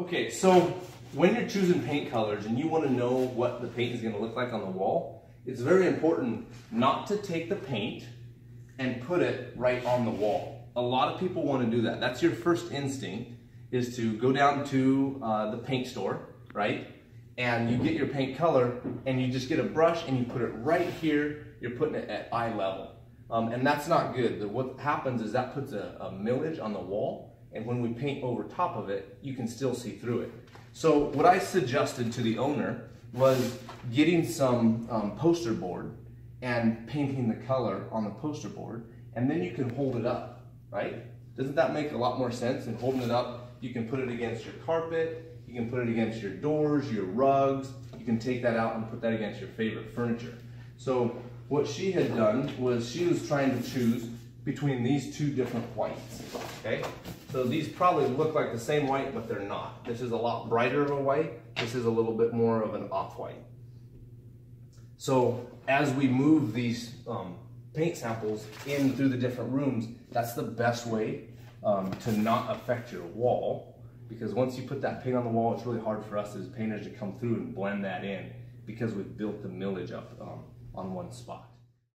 Okay, so when you're choosing paint colors and you want to know what the paint is going to look like on the wall, it's very important not to take the paint and put it right on the wall. A lot of people want to do that. That's your first instinct, is to go down to the paint store, right? And you get your paint color and you just get a brush and you put it right here. You're putting it at eye level. And that's not good. What happens is that puts a millage on the wall, and when we paint over top of it, you can still see through it. So what I suggested to the owner was getting some poster board and painting the color on the poster board, and then you can hold it up, right? Doesn't that make a lot more sense? And holding it up, you can put it against your carpet, you can put it against your doors, your rugs, you can take that out and put that against your favorite furniture. So what she had done was she was trying to choose between these two different whites, okay? So these probably look like the same white, but they're not. This is a lot brighter of a white. This is a little bit more of an off-white. So as we move these paint samples in through the different rooms, that's the best way to not affect your wall, because once you put that paint on the wall, it's really hard for us as painters to come through and blend that in, because we've built the millage up on one spot.